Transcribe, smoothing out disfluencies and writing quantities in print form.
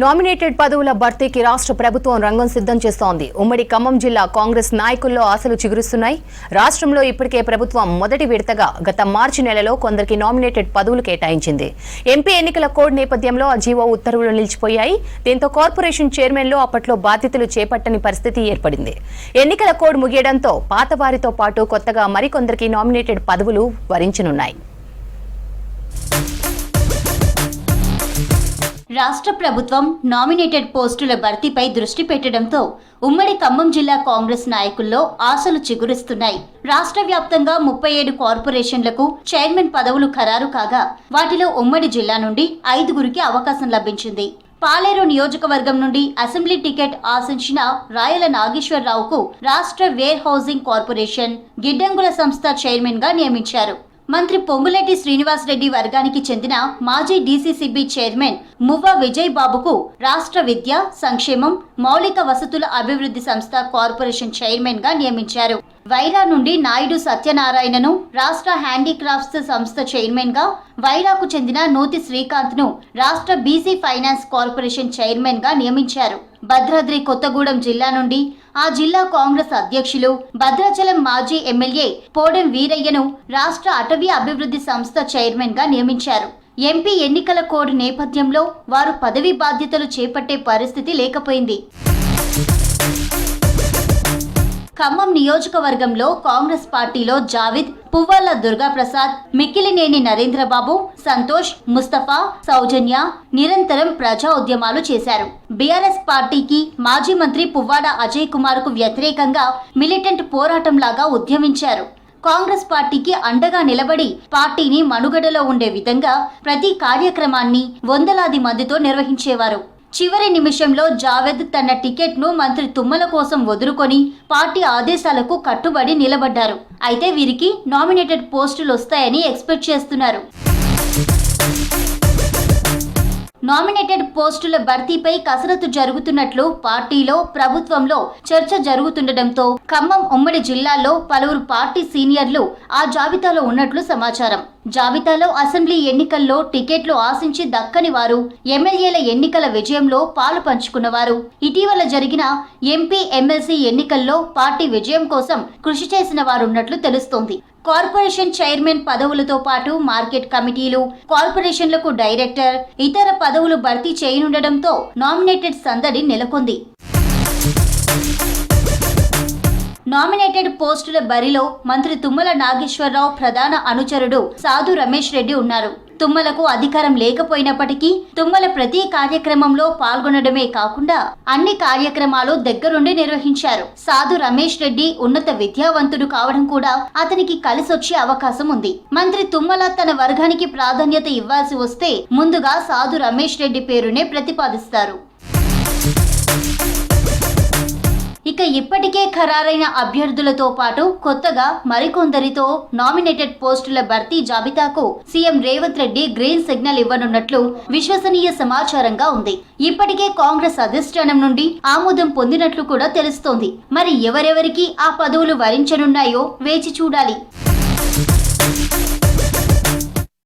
Nominated పదవుల భర్తీకి రాష్ట్ర ప్రభుత్వం రంగం సిద్ధం చేస్తోంది. ఉమ్మడి ఖమ్మం జిల్లా కాంగ్రెస్ నాయకుల్లో ఆశలు చిగురుస్తున్నాయి. రాష్ట్రంలో ఇప్పటికే ప్రభుత్వం మొదటి విడతగా గత మార్చి నెలలో కొందరికి నామినేటెడ్ పదవులు కేటాయించింది. ఎంపీ ఎన్నికల కోడ్ నేపథ్యంలో ఆ జీవో ఉత్తర్వులు నిలిచిపోయాయి. దీంతో కార్పొరేషన్ చైర్మన్లు అప్పట్లో బాధ్యతలు చేపట్టని పరిస్థితి ఏర్పడింది. ఎన్నికల కోడ్ ముగియడంతో పాత వారితో పాటు కొత్తగా మరికొందరికి నామినేటెడ్ పదవులు వరించనున్నాయి. రాష్ట్ర ప్రభుత్వం నామినేటెడ్ పోస్టుల భర్తీపై దృష్టి పెట్టడంతో ఉమ్మడి ఖమ్మం జిల్లా కాంగ్రెస్ నాయకుల్లో ఆశలు చిగురిస్తున్నాయి. రాష్ట్ర వ్యాప్తంగా 37 కార్పొరేషన్లకు చైర్మన్ పదవులు ఖరారు కాగా వాటిలో ఉమ్మడి జిల్లా నుండి 5గురికి అవకాశం లభించింది. పాలేరు నియోజకవర్గం నుండి అసెంబ్లీ టికెట్ ఆశించిన రాయల నాగేశ్వరరావుకు రాష్ట్ర వేర్ హౌసింగ్ కార్పొరేషన్ గిడ్డంగుల సంస్థ చైర్మన్ గా నియమించారు. మంత్రి పొంగులేటి శ్రీనివాసరెడ్డి వర్గానికి చెందిన మాజీ డీసీసీబీ చైర్మన్ మువ్వ విజయ్ బాబుకు రాష్ట్ర విద్య సంక్షేమం మౌలిక వసతుల అభివృద్ధి సంస్థ కార్పొరేషన్ చైర్మన్ గా నియమించారు. వైరా నుండి నాయుడు సత్యనారాయణను రాష్ట్ర హ్యాండీక్రాఫ్ట్స్ సంస్థ చైర్మన్ గా, వైరాకు చెందిన నూతి శ్రీకాంత్ ను రాష్ట్ర బీసీ ఫైనాన్స్ కార్పొరేషన్ చైర్మన్ గా నియమించారు. భద్రాద్రి కొత్తగూడెం జిల్లా నుండి ఆ జిల్లా కాంగ్రెస్ అధ్యక్షులు భద్రాచలం మాజీ ఎమ్మెల్యే పోడెం వీరయ్యను రాష్ట్ర అటవీ అభివృద్ధి సంస్థ చైర్మన్ గా నియమించారు. ఎంపీ ఎన్నికల కోడ్ నేపథ్యంలో వారు పదవి బాధ్యతలు చేపట్టే పరిస్థితి లేకపోయింది. ఖమ్మం నియోజకవర్గంలో కాంగ్రెస్ పార్టీలో జావిద్, పువ్వాళ్ల దుర్గాప్రసాద్, మిక్కిలినేని నరేంద్రబాబు, సంతోష్, ముస్తఫా, సౌజన్య నిరంతరం ప్రజా ఉద్యమాలు చేశారు. బీఆర్ఎస్ పార్టీకి మాజీ మంత్రి పువ్వాడ అజయ్ కుమార్ కు వ్యతిరేకంగా మిలిటెంట్ పోరాటంలాగా ఉద్యమించారు. కాంగ్రెస్ పార్టీకి అండగా నిలబడి పార్టీని మనుగడలో ఉండే విధంగా ప్రతి కార్యక్రమాన్ని వందలాది మందితో నిర్వహించేవారు. చివరి నిమిషంలో జావేద్ తన టికెట్ను మంత్రి తుమ్మల కోసం వదులుకొని పార్టీ ఆదేశాలకు కట్టుబడి నిలబడ్డారు. అయితే వీరికి నామినేటెడ్ పోస్టులు వస్తాయని ఎక్స్పెక్ట్ చేస్తున్నారు. నామినేటెడ్ పోస్టుల భర్తీపై కసరత్తు జరుగుతున్నట్లు పార్టీలో ప్రభుత్వంలో చర్చ జరుగుతుండటంతో ఖమ్మం ఉమ్మడి జిల్లాలో పలువురు పార్టీ సీనియర్లు ఆ జాబితాలో ఉన్నట్లు సమాచారం. జాబితాలో అసెంబ్లీ ఎన్నికల్లో టికెట్లు ఆశించి దక్కని వారు, ఎమ్మెల్యేల ఎన్నికల విజయంలో పాలు పంచుకున్నవారు, ఇటీవల జరిగిన ఎంపీ ఎమ్మెల్సీ ఎన్నికల్లో పార్టీ విజయం కోసం కృషి చేసిన వారున్నట్లు తెలుస్తోంది. కార్పొరేషన్ చైర్మన్ పదవులతో పాటు మార్కెట్ కమిటీలు, కార్పొరేషన్లకు డైరెక్టర్, ఇతర పదవులు భర్తీ చేయనుండటంతో నామినేటెడ్ సందడి నెలకొంది. నామినేటెడ్ పోస్టుల బరిలో మంత్రి తుమ్మల నాగేశ్వరరావు ప్రధాన అనుచరుడు సాధు రమేష్ రెడ్డి ఉన్నారు. తుమ్మలకు అధికారం లేకపోయినప్పటికీ తుమ్మల ప్రతి కార్యక్రమంలో పాల్గొనడమే కాకుండా అన్ని కార్యక్రమాలు దగ్గరుండి నిర్వహించారు. సాధు రమేష్ రెడ్డి ఉన్నత విద్యావంతుడు కావడం కూడా అతనికి కలిసొచ్చే అవకాశం ఉంది. మంత్రి తుమ్మల తన వర్గానికి ప్రాధాన్యత ఇవ్వాల్సి వస్తే ముందుగా సాధు రమేష్ రెడ్డి పేరునే ప్రతిపాదిస్తారు. ఇక ఇప్పటికే ఖరారైన అభ్యర్థులతో పాటు కొత్తగా మరికొందరితో నామినేటెడ్ పోస్టుల భర్తీ జాబితాకు CM Revanth Reddy green signal ఇవ్వనున్నట్లు విశ్వసనీయ సమాచారంగా ఉంది. ఇప్పటికే కాంగ్రెస్ అధిష్టానం నుండి ఆమోదం పొందినట్లు కూడా తెలుస్తోంది. మరి ఎవరెవరికి ఆ పదవులు వరించనున్నాయో వేచి చూడాలి.